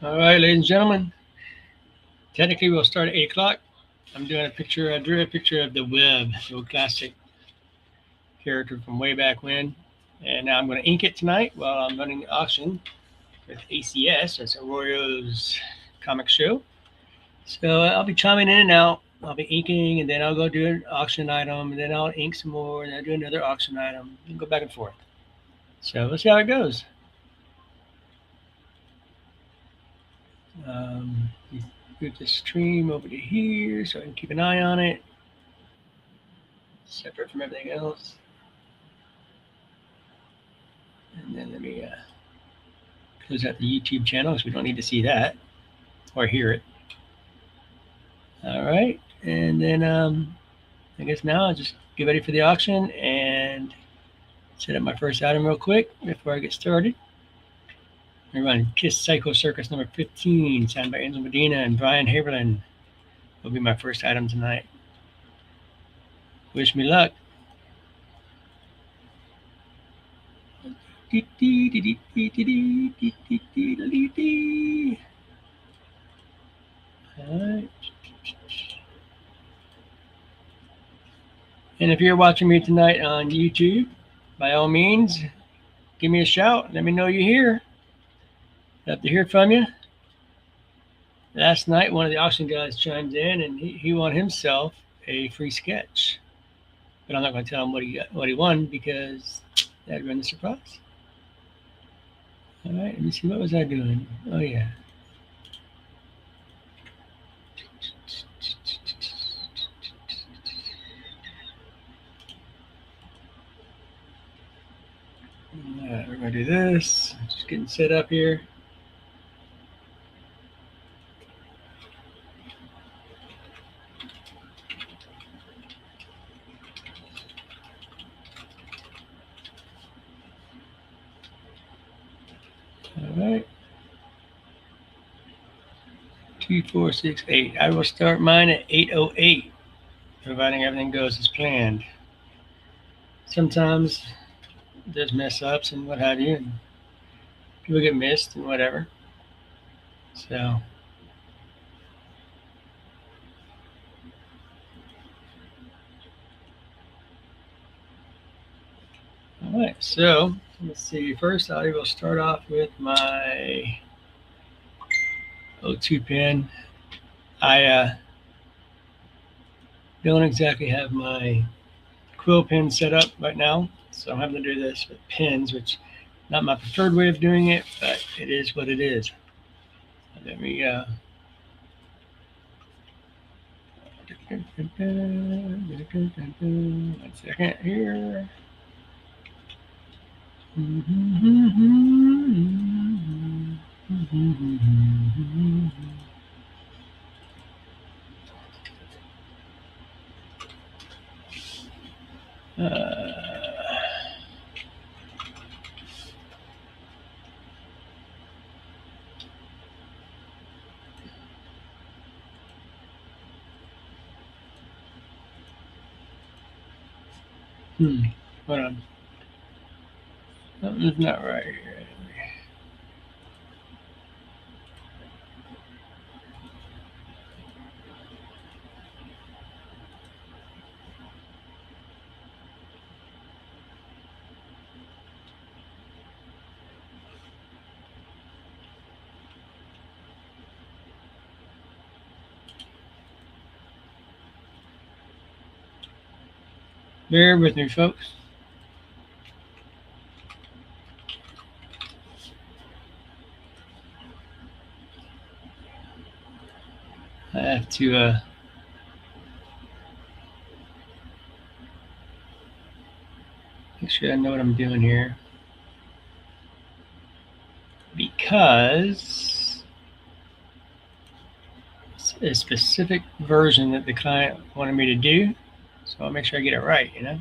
All right, ladies and gentlemen. Technically, we'll start at 8 o'clock. I'm doing a picture. I drew a picture of the web, the old classic character from way back when. And now I'm going to ink it tonight while I'm running the auction with ACS. That's Arroyo's comic show. So I'll be chiming in and out. I'll be inking, and then I'll go do an auction item, and then I'll ink some more, and then do another auction item, and go back and forth. So let's see how it goes. Um, Move the stream over to here so I can keep an eye on it, separate from everything else. And then let me close out the YouTube channel because we don't need to see that or hear it. All right, and then I guess now I'll just get ready for the auction and set up my first item real quick before I get started. I run Kiss Psycho Circus number 15, signed by Angel Medina and Brian Haberlin. Will be my first item tonight. Wish me luck. All right. And if you're watching me tonight on YouTube, by all means, give me a shout. Let me know you're here. Love to hear from you. Last night, one of the auction guys chimed in, and he won himself a free sketch. But I'm not going to tell him what he won because that'd ruin the surprise. All right, let me see. What was I doing? Oh yeah. All right, we're going to do this. Just getting set up here. All right. 2, 4, 6, 8. I will start mine at 8:08, providing everything goes as planned. Sometimes there's mess ups and what have you, and people get missed and whatever. So, all right. So let's see. First, I will start off with my O2 pen. I don't exactly have my quill pen set up right now, so I'm having to do this with pens, which not my preferred way of doing it, but it is what it is. Let me 1 second here. Hold on. Something's not right here. Bear with me, folks. I have to make sure I know what I'm doing here. Because it's a specific version that the client wanted me to do. So I'll make sure I get it right, you know?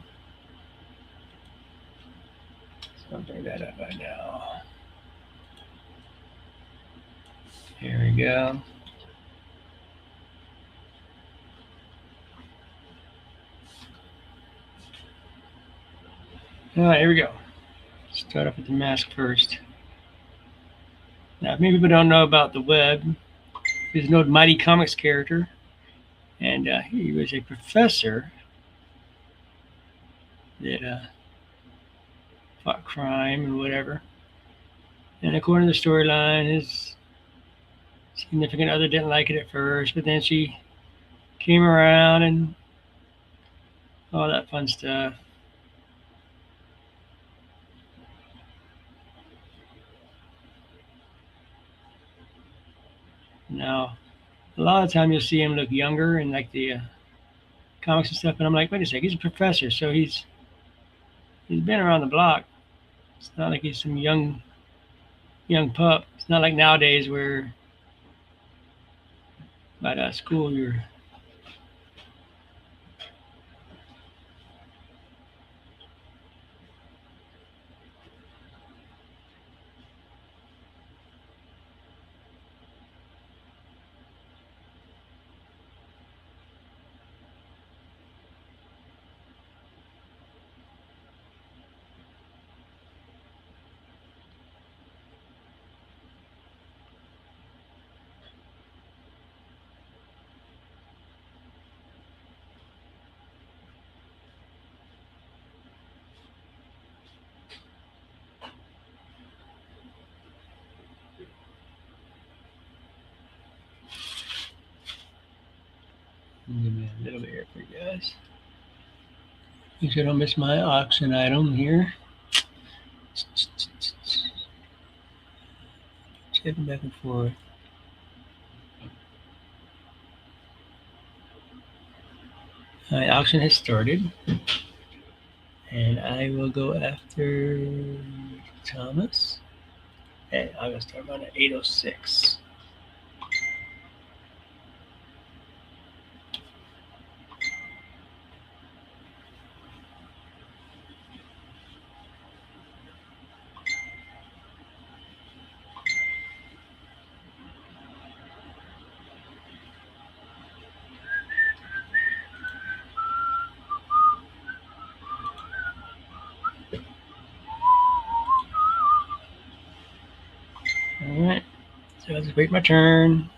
So I'll bring that up right now. Here we go. All right, here we go. Start off with the mask first. Now, many people don't know about the Web. He's an old Mighty Comics character, and he was a professor that fought crime and whatever. And according to the storyline, his significant other didn't like it at first, but then she came around and all that fun stuff. Now, a lot of the time you'll see him look younger in like the comics and stuff, and I'm like, wait a second, he's a professor, so he's been around the block. It's not like he's some young pup. It's not like nowadays where by school you're give me a little bit here for you guys. Make sure I don't miss my auction item here. Checking back and forth. My auction has started, and I will go after Thomas. And I'm gonna start on at 806. All right, so I'll just wait my turn.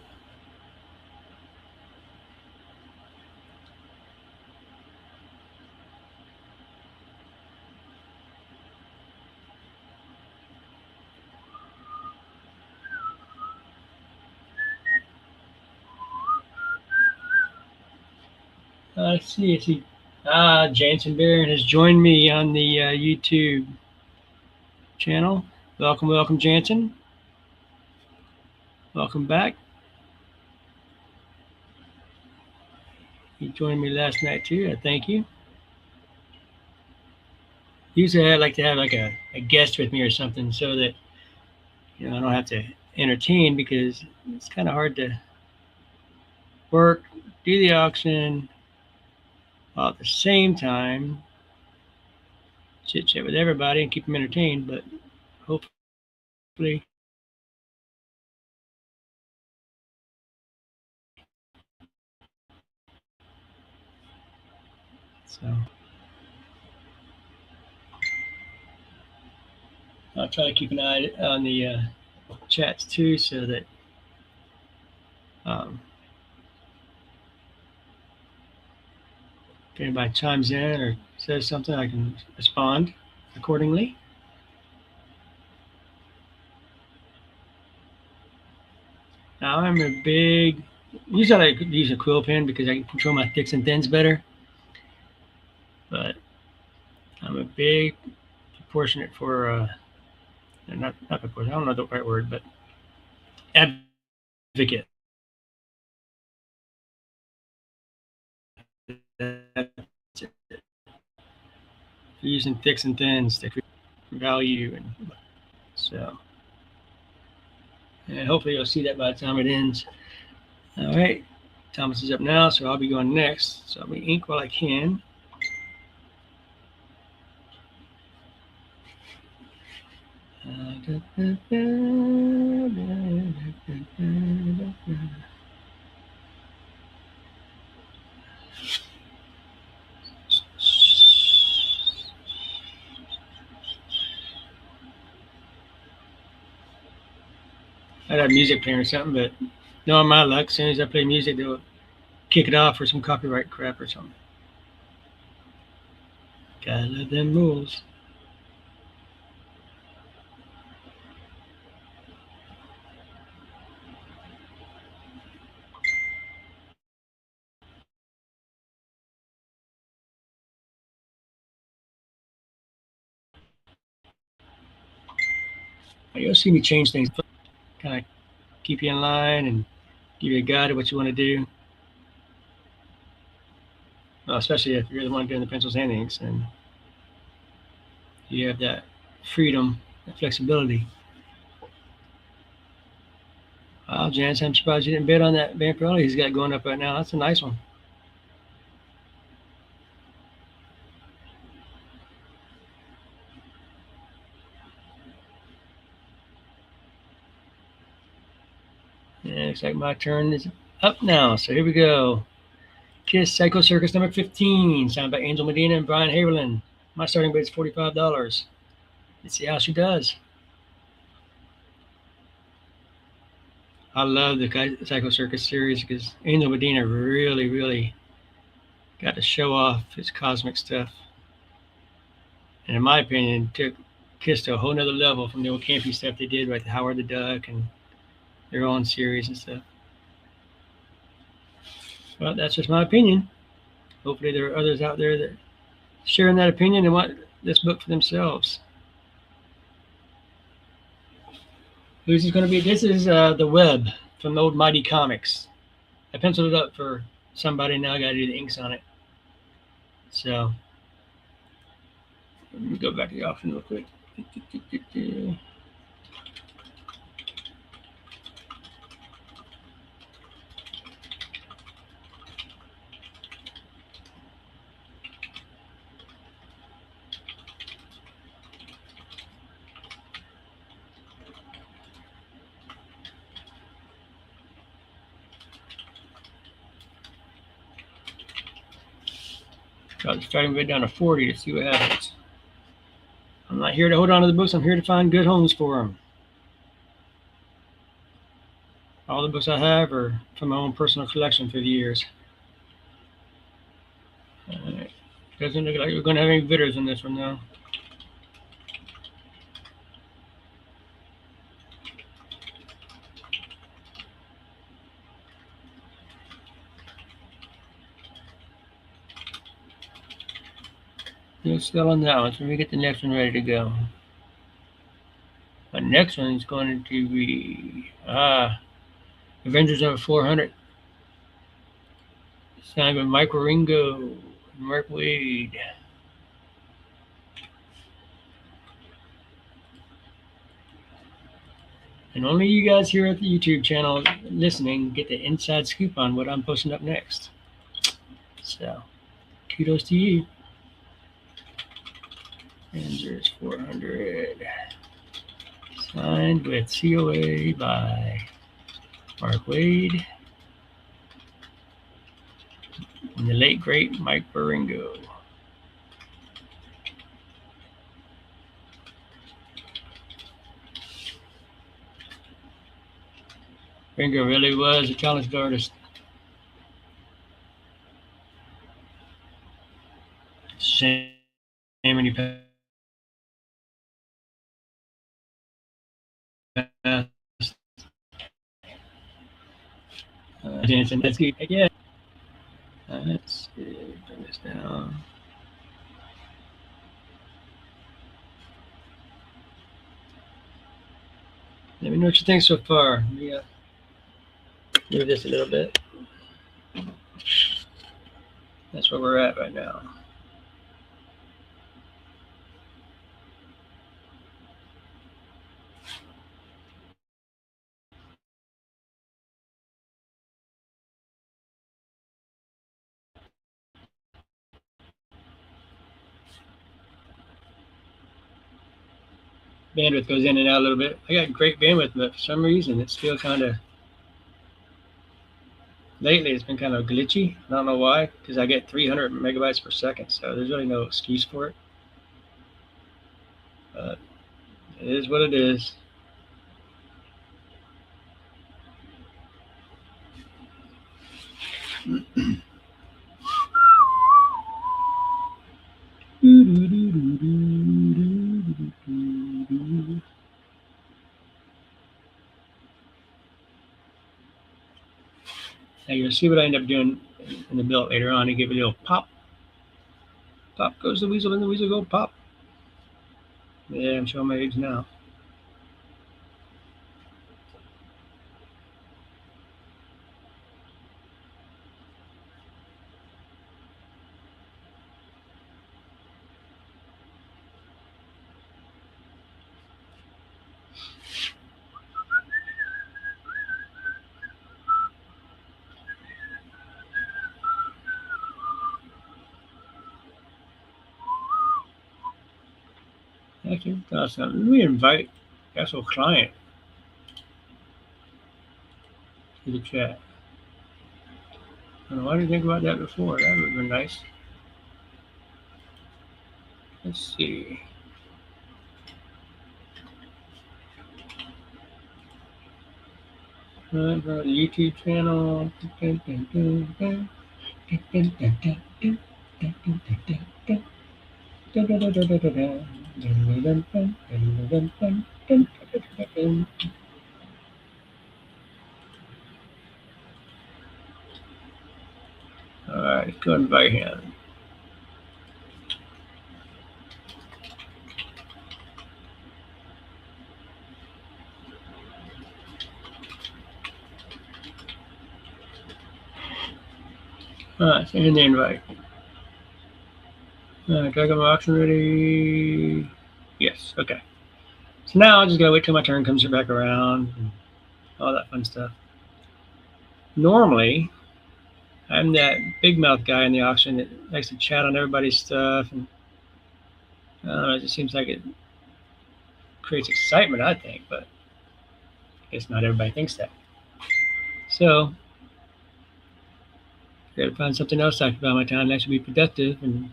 Let's see. Jansen Barron has joined me on the YouTube channel. Welcome, Jansen. Welcome back. You joined me last night too. Thank you. Usually, I like to have like a guest with me or something so that I don't have to entertain because it's kind of hard to work, do the auction, while at the same time chit chat with everybody and keep them entertained. But hopefully, so I'll try to keep an eye on the chats too, so that if anybody chimes in or says something, I can respond accordingly. Now I'm a big. Usually I use a quill pen because I can control my thicks and thins better. But I'm a big proportionate for not proportionate. I don't know the right word, but advocate. Using thicks and thins to create value, and so and hopefully you'll see that by the time it ends. All right, Thomas is up now, so I'll be going next. So I'll be ink while I can. I'd have music playing or something, but knowing my luck, as soon as I play music, they'll kick it off for some copyright crap or something. Gotta love them rules. You'll see me change things, kind of keep you in line and give you a guide of what you want to do. Well, especially if you're the one doing the pencils and inks, and you have that freedom, that flexibility. Wow, Janice, I'm surprised you didn't bid on that Vampirella he's got going up right now. That's a nice one. And looks like my turn is up now. So here we go. Kiss Psycho Circus number 15, signed by Angel Medina and Brian Haberlin. My starting bid is $45. Let's see how she does. I love the Psycho Circus series because Angel Medina really got to show off his cosmic stuff. And in my opinion, took Kiss to a whole nother level from the old campy stuff they did, like the Howard the Duck and their own series and stuff. Well, that's just my opinion. Hopefully there are others out there that sharing that opinion and want this book for themselves. Who's this going to be? This is the Web from Old Mighty Comics. I penciled it up for somebody. Now I got to do the inks on it. So let me go back to the option real quick. I'll starting bid down to 40 to see what happens. I'm not here to hold on to the books. I'm here to find good homes for them. All the books I have are from my own personal collection through the years. All right. Doesn't look like we're going to have any bidders on this one now. No sell on that one, so we get the next one ready to go. The next one is going to be Avengers over 400. Signed by Mike Ringo and Mark Wade. And only you guys here at the YouTube channel listening get the inside scoop on what I'm posting up next. So, kudos to you. Avengers 400. Signed with COA by Mark Wade and the late great Mike Baringo. Baringo really was a talented artist. Shame when he passed. Jansen, let's get again. Let's bring this down. Let me know what you think so far. Yeah, move this a little bit. That's where we're at right now. Bandwidth goes in and out a little bit. I got great bandwidth, but for some reason it's still kind of, lately it's been kind of glitchy. I don't know why, because I get 300 megabytes per second, so there's really no excuse for it. But it is what it is. Now you'll see what I end up doing in the build later on to give it a little pop. Pop goes the weasel, and the weasel go pop. Yeah, I'm showing my age now. Actually, that's not. Let me invite the actual client to the chat. I don't know, why didn't I think about that before? That would have been nice. Let's see. For the YouTube channel. All right, let's go invite him. All right, send the invite. Dragon box ready. Yes, okay. So now I just gotta wait till my turn comes back around and all that fun stuff. Normally, I'm that big mouth guy in the auction that likes to chat on everybody's stuff, and I don't know, it just seems like it creates excitement, I think, but I guess not everybody thinks that. So, I gotta find something else to occupy my time that should be productive and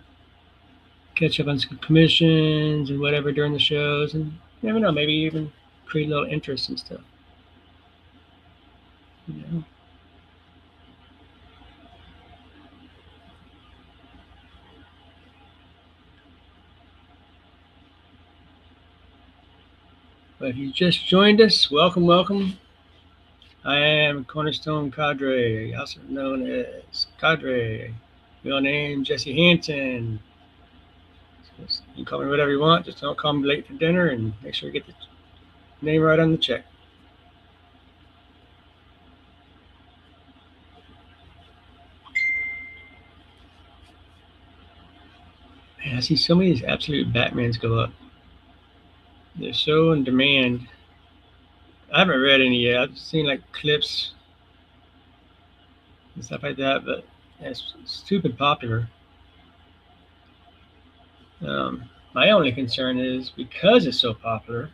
catch up on some commissions and whatever during the shows, and you never know, maybe even create a little interest and stuff. You know? But if you just joined us, welcome, welcome. I am Cornerstone Cadre, also known as Cadre. Real name Jesse Hanson. You can call me whatever you want. Just don't call me late for dinner, and make sure you get the name right on the check. Man, I see so many of these absolute Batmans go up. They're so in demand. I haven't read any yet. I've seen like clips and stuff like that, but it's stupid popular. My only concern is because it's so popular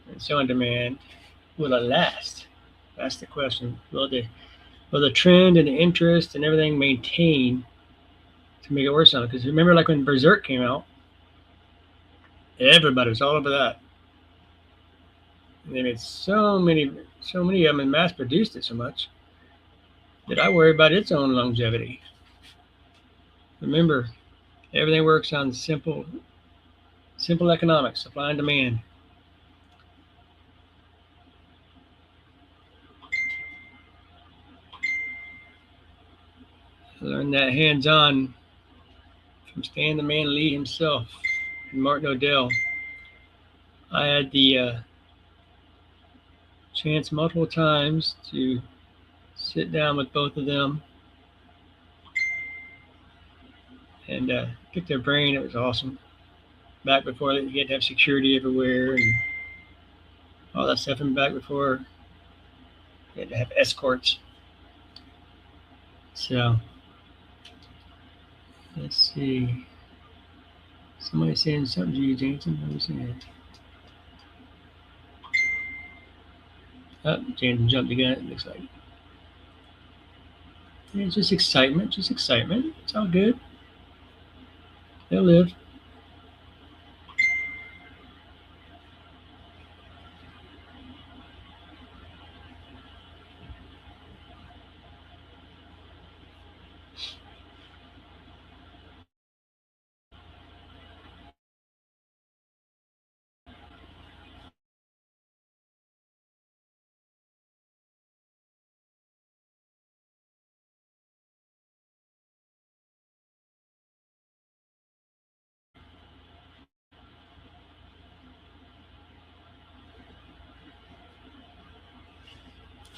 and so in demand, will it last? That's the question. Will the trend and the interest and everything maintain to make it worse on it? Because remember, like when Berserk came out, everybody was all over that. And they made so many of them and mass produced it so much that I worry about its own longevity. Remember, everything works on simple economics, supply and demand. I learned that hands-on from Stan the Man Lee himself and Martin Odell. I had the chance multiple times to sit down with both of them and pick their brain. It was awesome. Back before you had to have security everywhere and all that stuff, and back before you had to have escorts. So let's see. Somebody saying something to you, Jameson. What are you saying? Oh, Jameson jumped again. It looks like. Yeah, it's just excitement. Just excitement. It's all good. They'll live.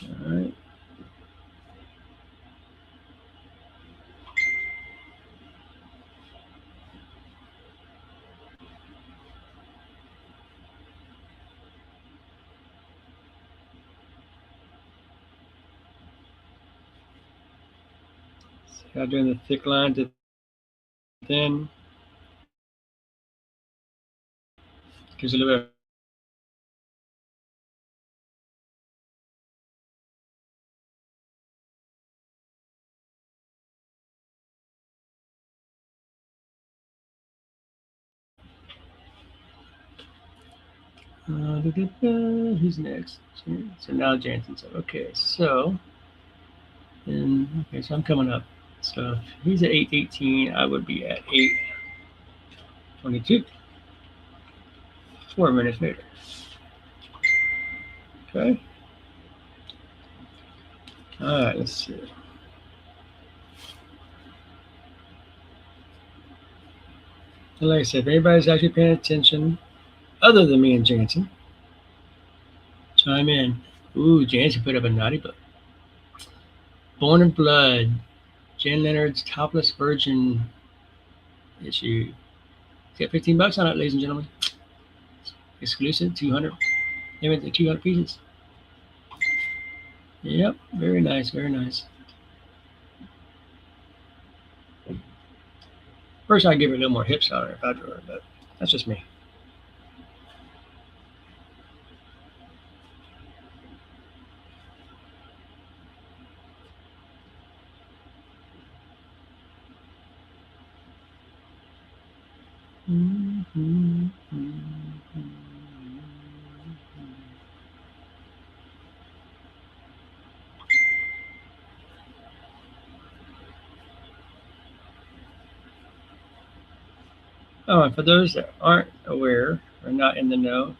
All right. See how doing the thick line to thin gives a little bit. Who's next? So now Jansen's up. Okay, so then okay, so I'm coming up. So if he's at 8:18, I would be at 8:22. 4 minutes later. Okay. All right, let's see. And like I said, if anybody's actually paying attention, other than me and Jansen, chime in. Ooh, Jansen put up a naughty book. Born in Blood, Jen Leonard's Topless Virgin issue. Got $15 on it, ladies and gentlemen. Exclusive, 200. Limited 200 pieces. Yep, very nice, very nice. First, I'd give it a little more hips on it if I drew it, but that's just me. Oh, and for those that aren't aware or not in the know,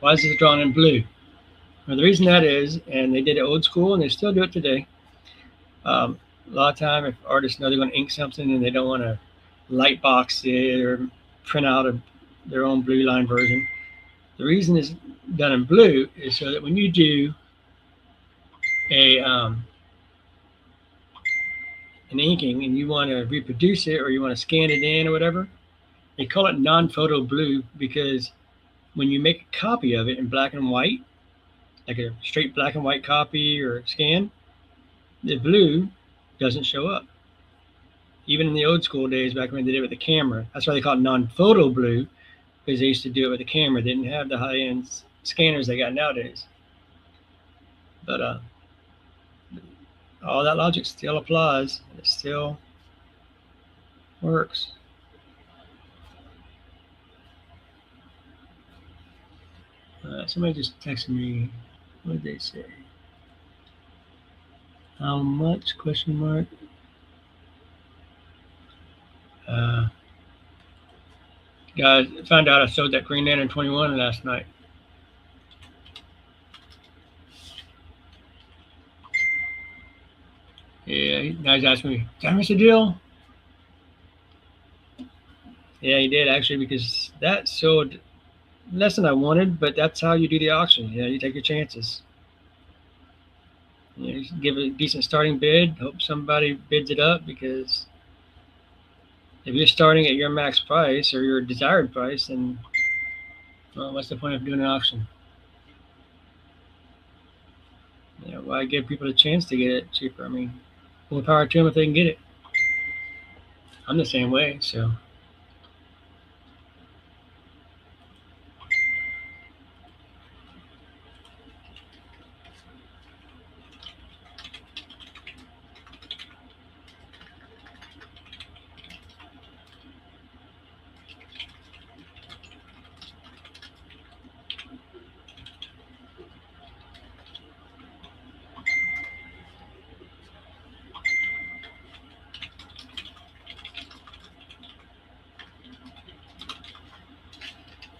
why is this drawn in blue? Well, the reason that is, and they did it old school and they still do it today. A lot of time, if artists know they're going to ink something and they don't want to light box it or print out their own blue line version, the reason it's done in blue is so that when you do a an inking and you want to reproduce it or you want to scan it in or whatever, they call it non-photo blue because when you make a copy of it in black and white, like a straight black and white copy or scan, the blue doesn't show up. Even in the old school days, back when they did it with the camera, that's why they call it non-photo blue, because they used to do it with the camera. They didn't have the high-end scanners they got nowadays. But all that logic still applies. It still works. Somebody just texted me. What did they say? How much? Question mark. Guys, found out I sold that Green Lantern 21 last night. Yeah, guys asked me, did I miss a deal? Yeah, he did actually, because that sold less than I wanted, but that's how you do the auction. You know, you take your chances. You give a decent starting bid, hope somebody bids it up, because if you're starting at your max price or your desired price, then well, what's the point of doing an auction? You know, why give people a chance to get it cheaper? I mean, more power to them if they can get it. I'm the same way, so.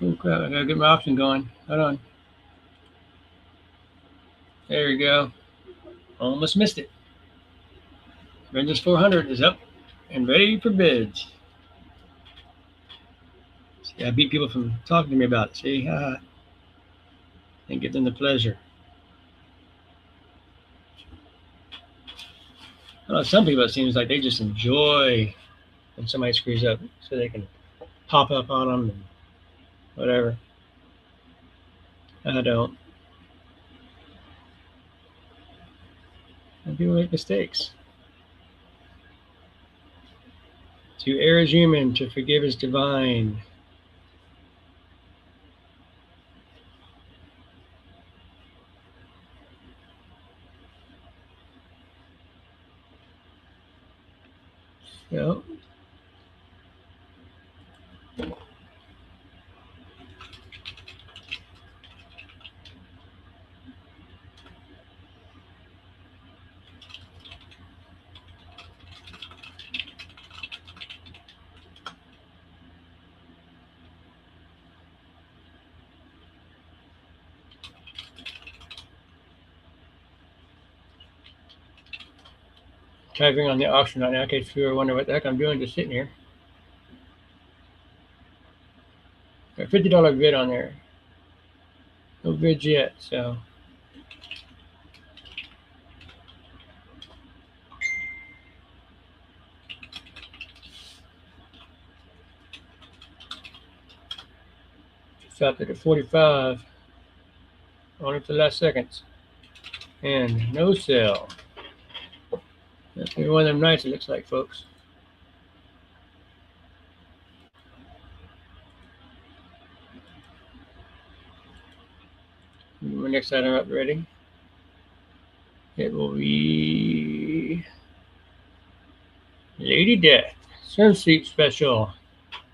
Oh crap, I gotta get my auction going. Hold on. There we go. Almost missed it. Avengers 400 is up and ready for bids. See, I beat people from talking to me about it. See, and give them the pleasure. I know some people, it seems like they just enjoy when somebody screws up so they can pop up on them and whatever. I don't. And people make mistakes. To err is human, to forgive is divine. So, typing on the auction right now, in case you wonder what the heck I'm doing just sitting here. Got a $50 bid on there. No bids yet, so. Stopped at 45. Only for the last seconds. And no sell. That's gonna be one of them nights, it looks like, folks. My next item up ready. It will be Lady Death swimsuit special.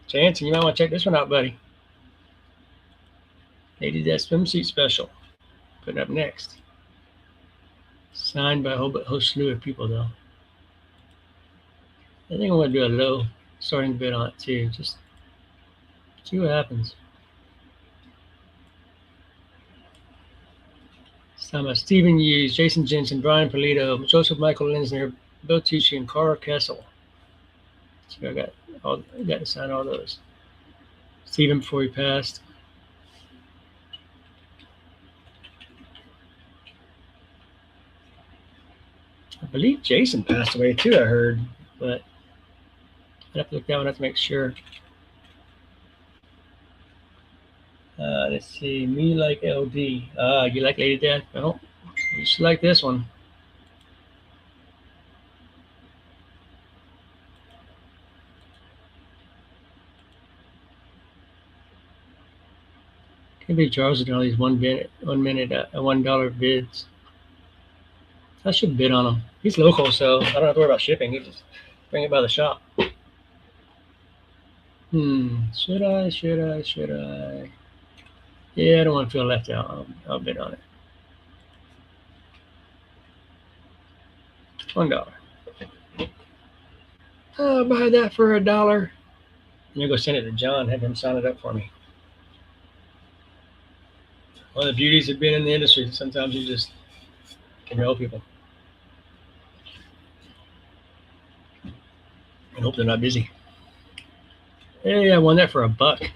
Jansen, you might want to check this one out, buddy. Lady Death swimsuit special. Put it up next. Signed by a whole slew of people, though. I think I'm going to do a low starting bid on it, too. Just see what happens. Signed by Stephen Hughes, Jason Jensen, Brian Polito, Joseph Michael Linsner, Bill Tucci, and Carl Kessel. So I got to sign all those. Stephen before he passed. I believe Jason passed away too, I heard, but I have to look that one up to make sure. Let's see, me like LD. You like Lady Death? Well, you should like this one. Can't be Charles doing all these $1 bids. I should bid on him. He's local, so I don't have to worry about shipping. He just bring it by the shop. Should I? Yeah, I don't want to feel left out. I'll bid on it. $1. I'll buy that for $1. I'm gonna go send it to John, have him sign it up for me. One of the beauties of being in the industry, sometimes you just can help people and hope they're not busy. Hey, I won that for $1.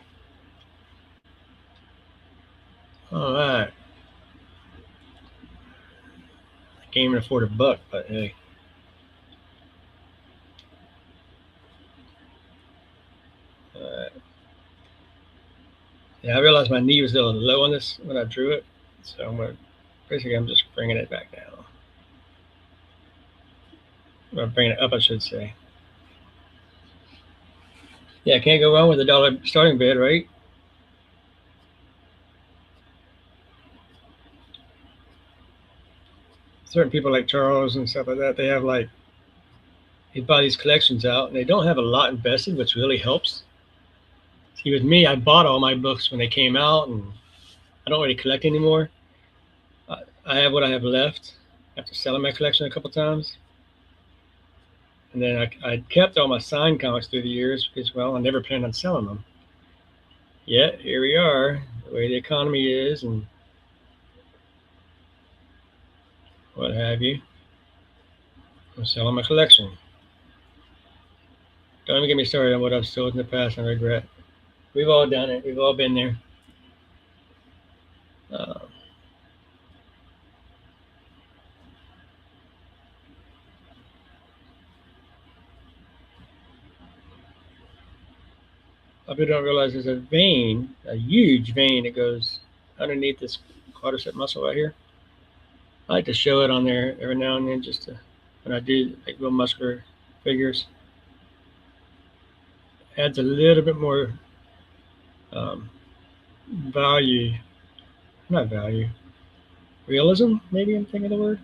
All right. I can't even afford $1, but hey. All right. Yeah, I realized my knee was a little low on this when I drew it, so I'm just bringing it back down. Or bringing it up, I should say. Yeah, can't go wrong with $1 starting bid, right? Certain people like Charles and stuff like that, they buy these collections out and they don't have a lot invested, which really helps. See, with me, I bought all my books when they came out, and I don't really collect anymore. I have what I have left after selling my collection a couple times. And then I kept all my signed comics through the years because, well, I never planned on selling them. Yet, here we are, the way the economy is and what have you. I'm selling my collection. Don't even get me started on what I've sold in the past and regret. We've all done it. We've all been there. People don't realize there's a vein, a huge vein that goes underneath this quadricep muscle right here. I like to show it on there every now and then, just to, when I do like real muscular figures. Adds a little bit more um, value, not value, realism. Maybe I'm thinking of the word.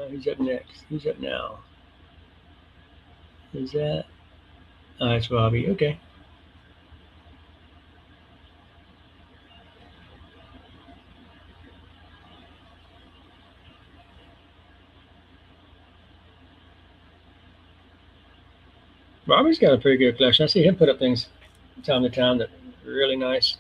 Who's up next? Who's up now? Is that? Oh, it's Robbie. Okay. Robbie's got a pretty good collection. I see him put up things time to time that are really nice.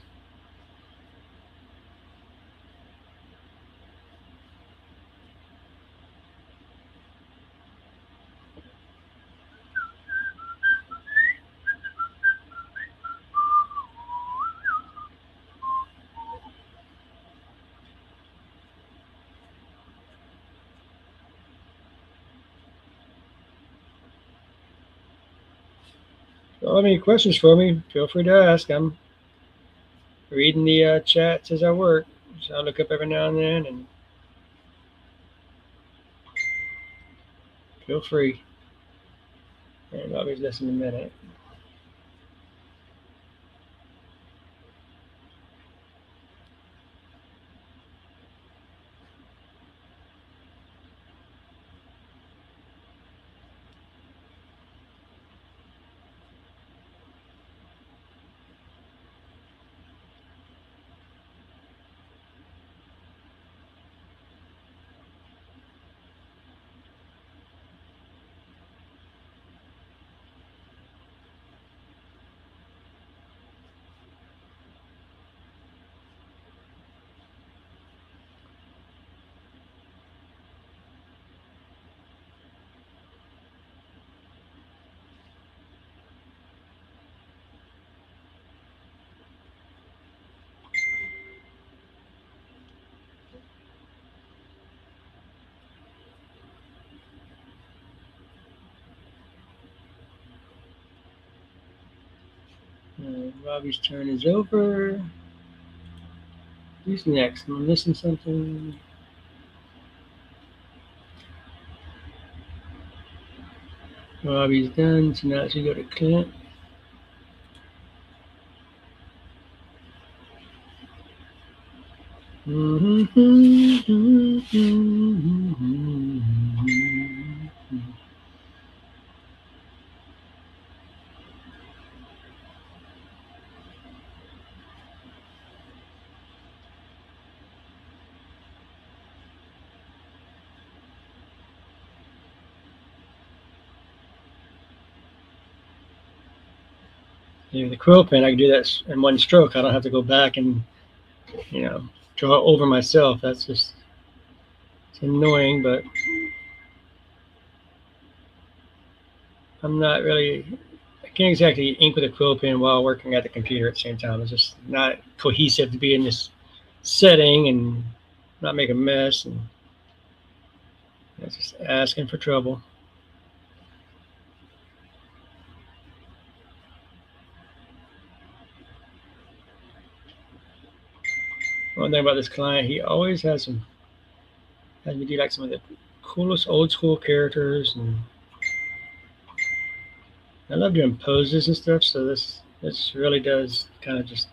So, any questions for me? Feel free to ask. I'm reading the chats as I work. So I look up every now and then, and feel free. And I'll be listening in a minute. Robbie's turn is over. Who's next? Am I missing something? Robbie's done, so now it should go to Clint. Yeah, the quill pen, I can do that in one stroke. I don't have to go back and, you know, draw over myself. That's just, it's annoying, but I'm not really, I can't exactly ink with a quill pen while working at the computer at the same time. It's just not cohesive to be in this setting and not make a mess, and it's just asking for trouble. One thing about this client, he always has me do like some of the coolest old school characters, and I love doing poses and stuff. So this really does kind of just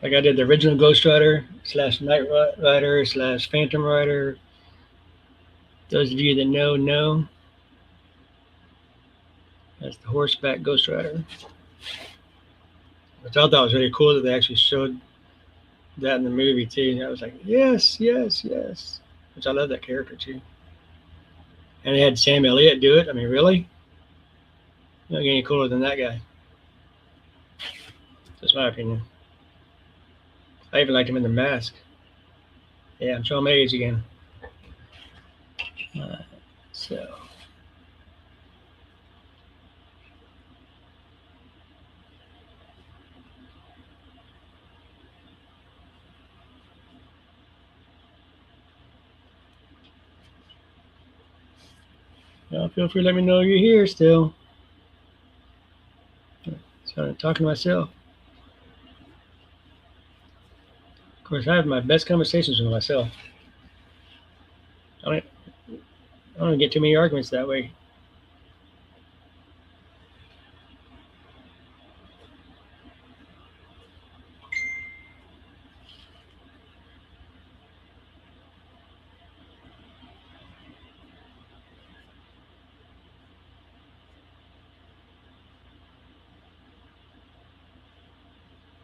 like I did the original Ghost Rider slash Knight Rider slash Phantom Rider. Those of you that know, that's the horseback Ghost Rider. Which I thought was really cool that they actually showed that in the movie too. And I was like, yes, yes, yes. Which I love that character too. And they had Sam Elliott do it. I mean, really? You don't get any cooler than that guy. That's my opinion. I even liked him in the mask. Yeah, I'm showing my age again. Uh, so Feel free to let me know you're here still. So I'm talking to myself. Of course, I have my best conversations with myself. I don't, I don't get too many arguments that way.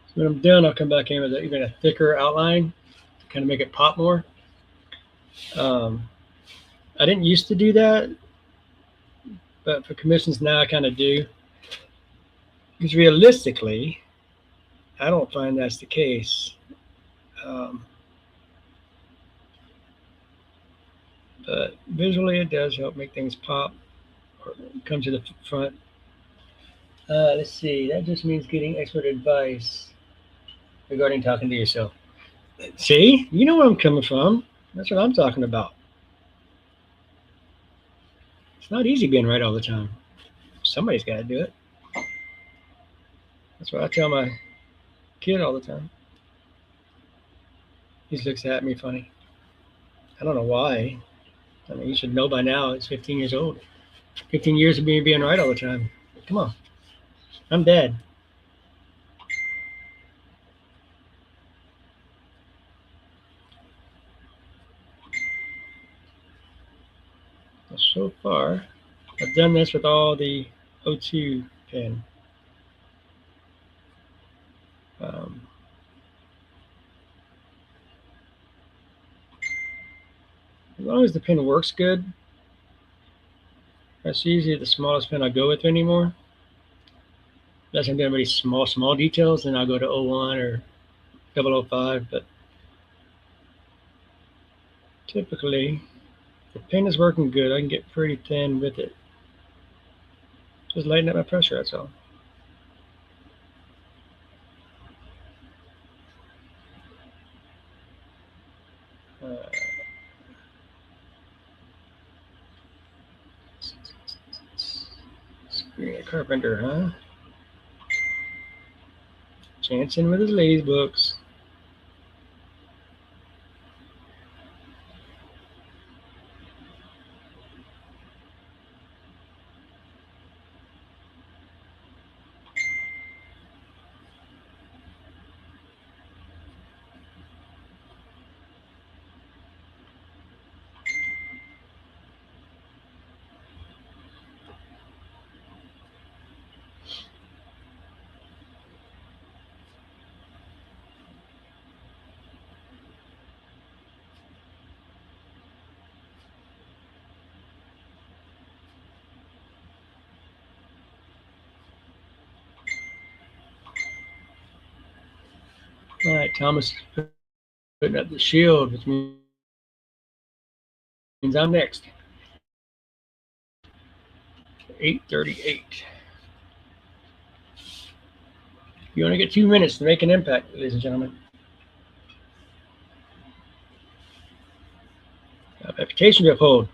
So when I'm done, I'll come back in with even a thicker outline to kind of make it pop more. Um, I didn't used to do that, but for commissions now I kind of do. Because realistically, I don't find that's the case. Um, but visually, it does help make things pop or come to the front. Let's see. That just means getting expert advice regarding talking to yourself. See, you know where I'm coming from. That's what I'm talking about. It's not easy being right all the time. Somebody's got to do it. That's what I tell my kid all the time. He looks at me funny. I don't know why. I mean, you should know by now. It's 15 years old. 15 years of me being right all the time. Come on. I'm dead. So far, I've done this with all the O2 pen. Um, as long as the pen works good, that's usually the smallest pen I go with anymore. Unless I'm doing really small details, then I'll go to 01 or 005. But typically, if the pen is working good, I can get pretty thin with it. Just lighten up my pressure, that's all. Uh, Screen Carpenter, huh? Jansen with his ladies' books. All right, Thomas putting up the shield, which means I'm next. 8:38. You only get 2 minutes to make an impact, ladies and gentlemen. Application to uphold.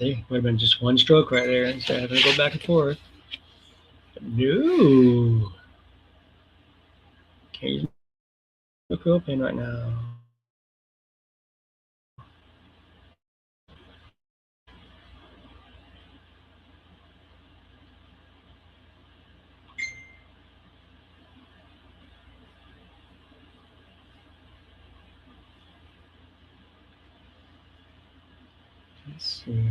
See, would have been just one stroke right there instead of having to go back and forth. No. Can't use the quill pen right now. Let's see.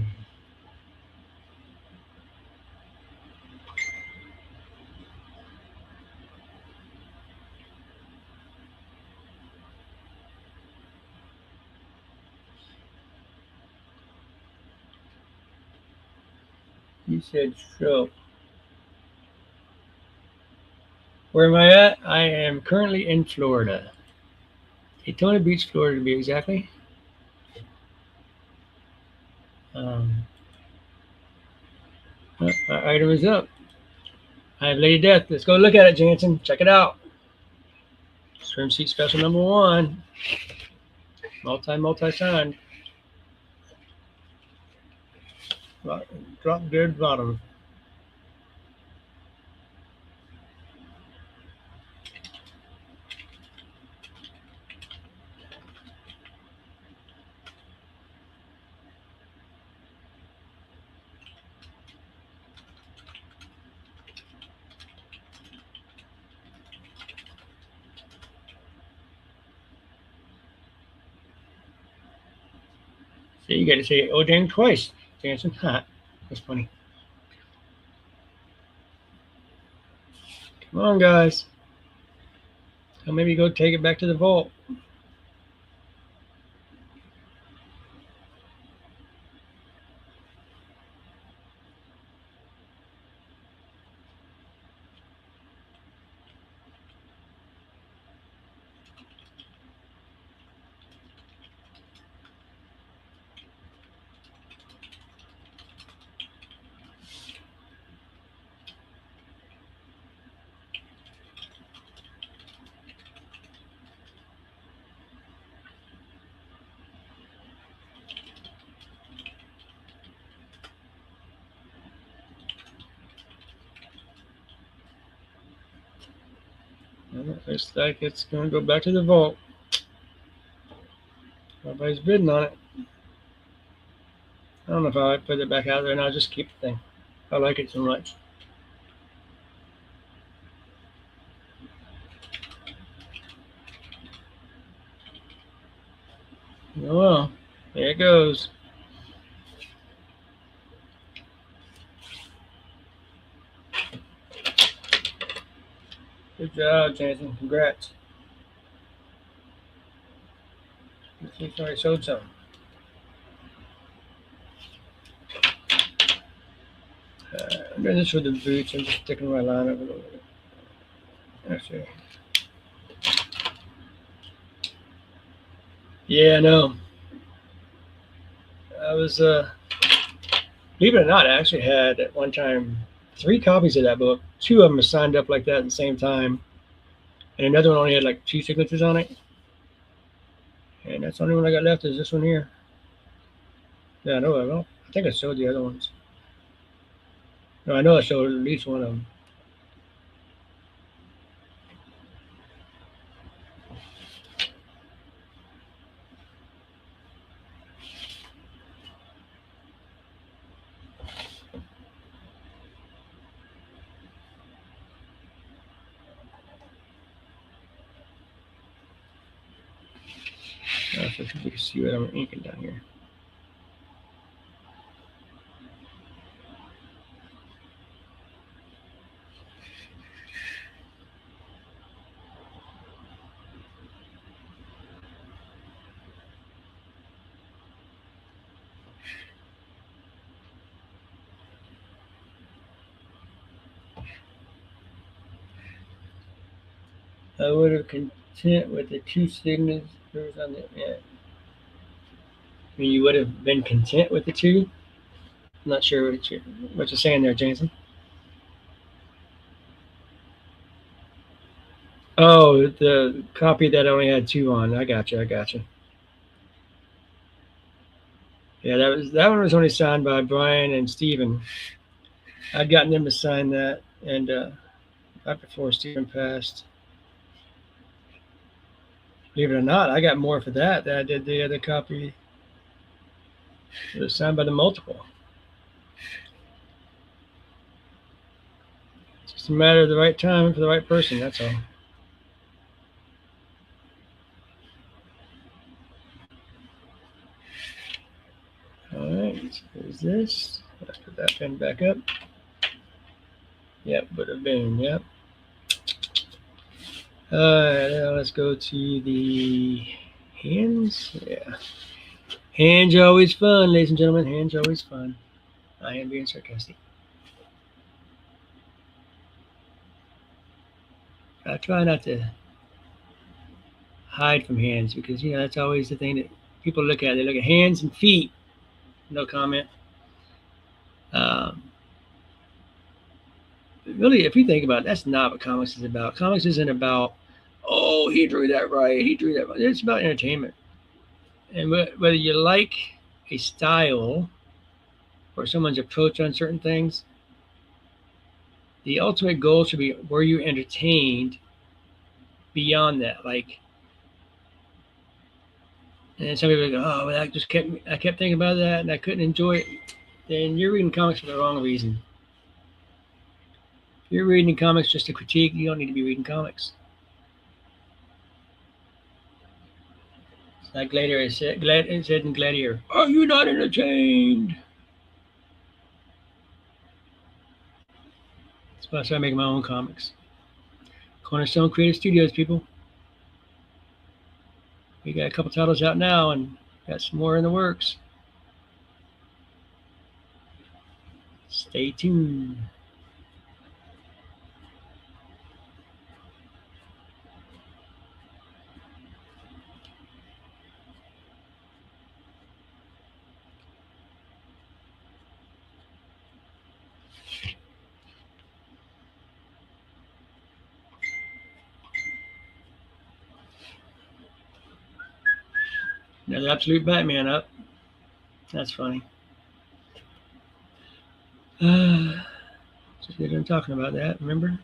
You said stroke. Where am I at? I am currently in Florida. Daytona Beach, Florida to be exactly. Our item is up. I have Lady Death. Let's go look at it, Jansen. Check it out. Swim seat special number 1. Multi-signed. Drop dead bottom. See, you got to say "oh dang" twice, Jansen. Ha, that's funny. Come on, guys. I'll maybe go take it back to the vault. Looks like it's going to go back to the vault. Everybody's bidding on it. I don't know if I put it back out there and I'll just keep the thing. I like it so much. Oh well, there it goes. Good job, Jansen. Congrats. You already showed some. I'm doing this with the boots. I'm just sticking my line up a little bit. Actually. Yeah, I know. I was, believe it or not, I actually had at one time 3 copies of that book. 2 of them were signed up like that at the same time. And another one only had like 2 signatures on it. And that's the only one I got left is this one here. Yeah, I know. I think I showed the other ones. No, I know I showed at least one of them. So if you can see what I'm inking down here. I would have content with the 2 signatures on the end. I mean, you would have been content with the 2? I'm not sure what you're saying there, Jansen. Oh, the copy that only had 2 on. I got you. Yeah, that one was only signed by Brian and Steven. I'd gotten them to sign that, and right before Steven passed. Believe it or not, I got more for that than I did the other copy. It was signed by the multiple. It's just a matter of the right time for the right person, that's all. All right, so there's this. Let's put that pen back up. Yep, bada boom, yep. All right, now let's go to the hands. Yeah. Hands are always fun, ladies and gentlemen. Hands are always fun. I am being sarcastic. I try not to hide from hands because that's always the thing that people look at. They look at hands and feet. No comment. Um, really, if you think about it, that's not what comics is about. Comics isn't about, oh, he drew that right, he drew that right. It's about entertainment. And whether you like a style or someone's approach on certain things, the ultimate goal should be were you entertained beyond that? Like, and some people go, oh, well, I kept thinking about that and I couldn't enjoy it. Then you're reading comics for the wrong reason. If you're reading comics just to critique, you don't need to be reading comics. It's like Gladiator said in Gladiator, are you not entertained? That's why I started making my own comics. Cornerstone Creative Studios, people. We got a couple titles out now and got some more in the works. Stay tuned. Another Absolute Batman up. That's funny. Just getting talking about that, remember?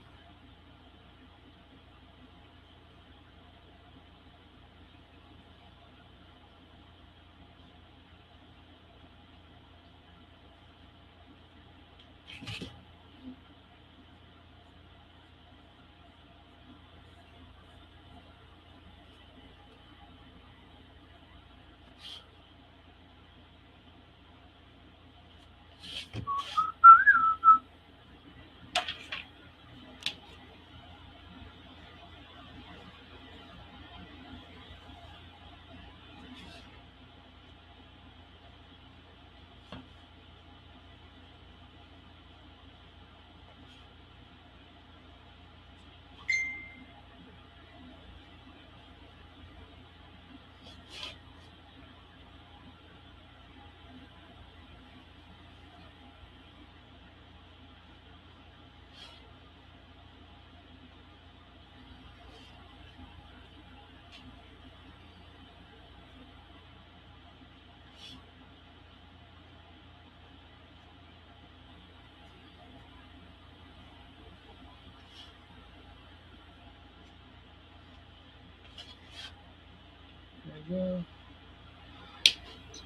There we go.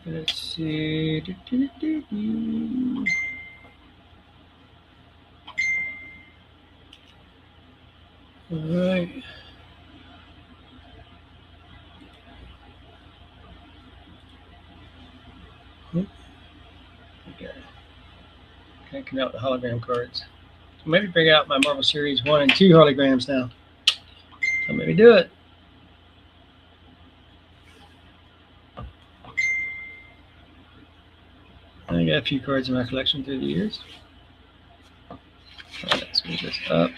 Let's see. All right. Okay. Can't come out the hologram cards. So maybe bring out my Marvel Series 1 and 2 holograms now. So maybe do it. I got a few cards in my collection through the years. All right, let's move this up.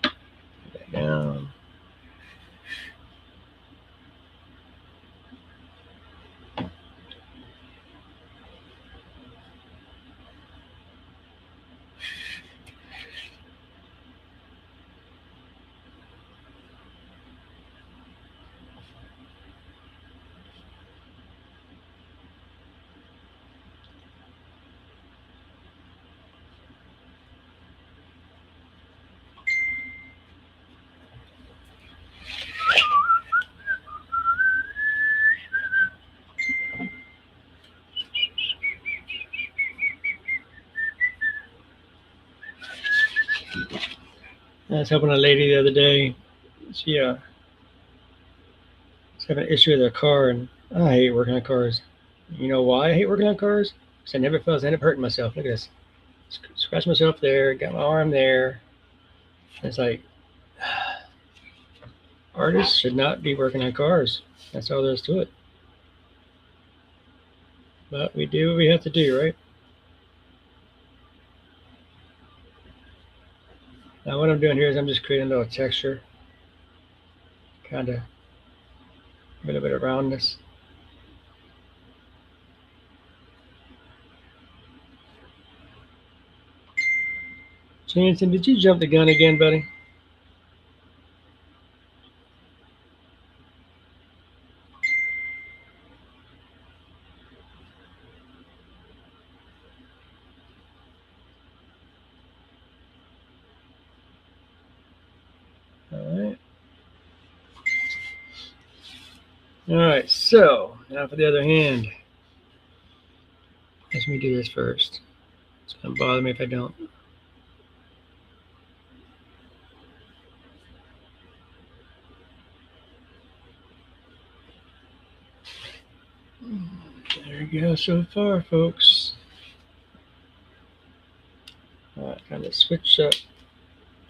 Back down. I was helping a lady the other day. She was having an issue with her car, and I hate working on cars. You know why I hate working on cars? Because I never fails. I end up hurting myself. Look at this. Scratch myself there. Got my arm there. It's like artists should not be working on cars. That's all there is to it. But we do what we have to do, right? Now what I'm doing here is I'm just creating a little texture, kind of a little bit of roundness. Jansen, did you jump the gun again, buddy? All right, so now for the other hand. Let me do this first. It's going to bother me if I don't. There we go so far, folks. All right, time to switch up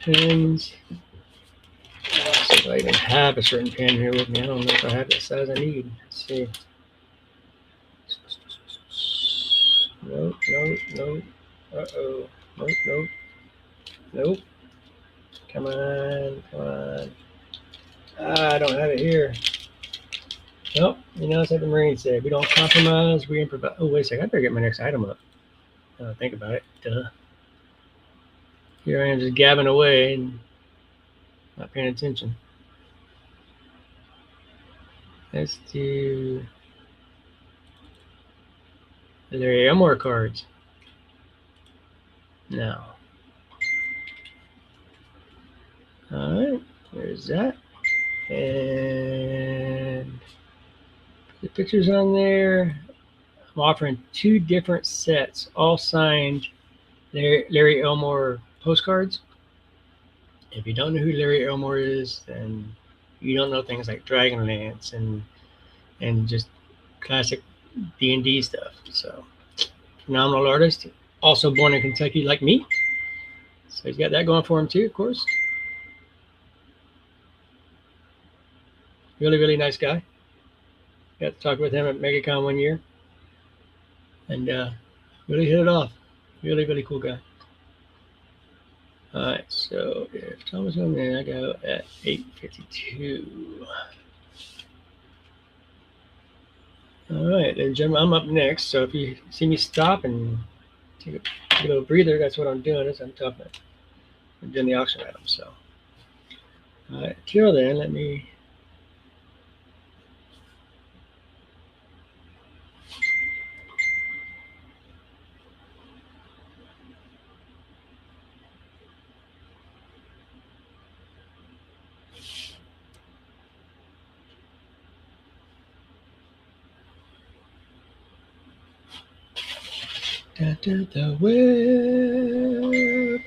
pins. See if I even have a certain pin here with me. I don't know if I have the size I need. Let's see. Nope, nope, nope. Uh-oh. Nope, nope. Nope. Come on, come on. I don't have it here. Nope. You know, it's like the Marines say. We don't compromise, we improvise. Oh, wait a second. I better get my next item up. Think about it. Duh. Here I am just gabbing away and not paying attention. Let's do Larry Elmore cards. Now. Alright, there's that. And the pictures on there. I'm offering 2 different sets, all signed Larry Elmore postcards. If you don't know who Larry Elmore is, then you don't know things like Dragonlance and just classic D&D stuff. So, phenomenal artist. Also born in Kentucky like me. So he's got that going for him too, of course. Really, really nice guy. Got to talk with him at MegaCon one year. And really hit it off. Really, really cool guy. All right, so if Thomas comes in, I go at 8:52. All right, ladies and gentlemen, I'm up next. So if you see me stop and take a little breather, that's what I'm doing. Is I'm talking. I'm doing the auction item. So, all right, till then, let me. The web.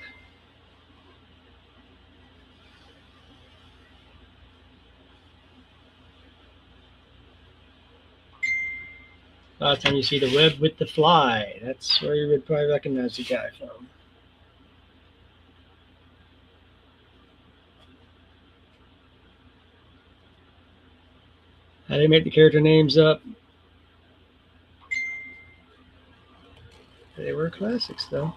Last time you see the web with the fly, that's where you would probably recognize the guy from. How they make the character names up. They were classics, though.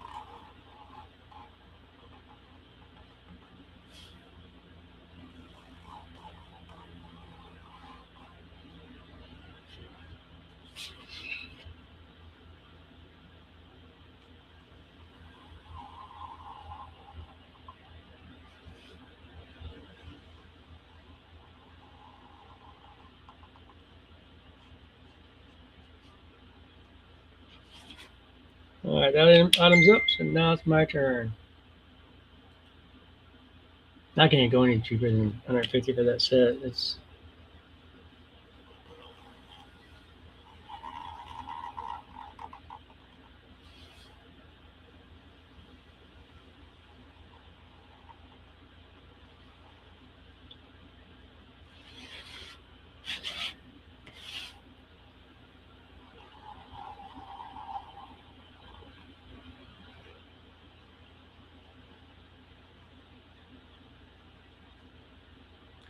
All right, that item's up, so now it's my turn. I can't go any cheaper than 150 for that set. It's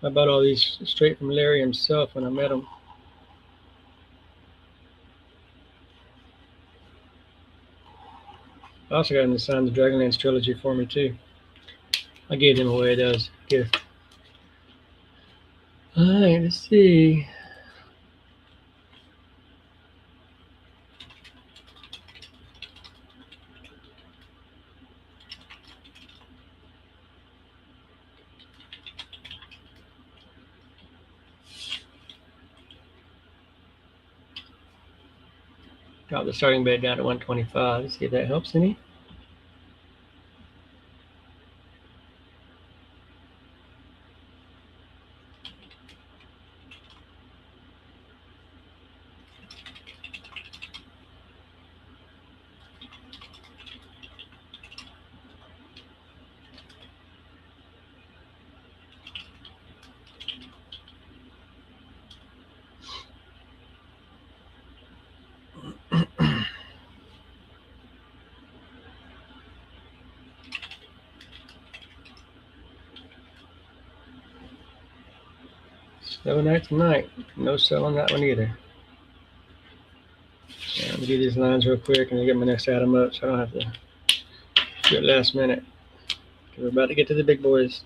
I bought all these straight from Larry himself when I met him. I also got him to sign the Dragonlance trilogy for me too. I gave them away those gift. All right, let's see. Drop the starting bid down to 125. Let's see if that helps any. Slow night tonight. No sell on that one either. Yeah, let me do these lines real quick and then get my next item up so I don't have to do it last minute. We're about to get to the big boys.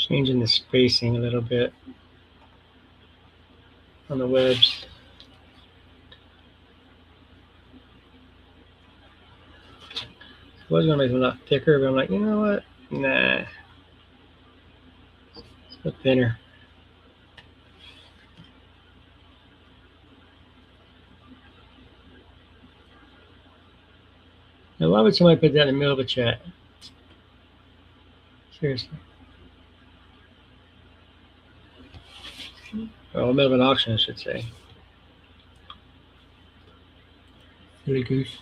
Changing the spacing a little bit on the webs. I was going to make them a lot thicker, but I'm like, you know what? Nah. It's a bit thinner. Now, why would somebody put that in the middle of a chat? Seriously. Or middle of an auction, I should say. Silly goose.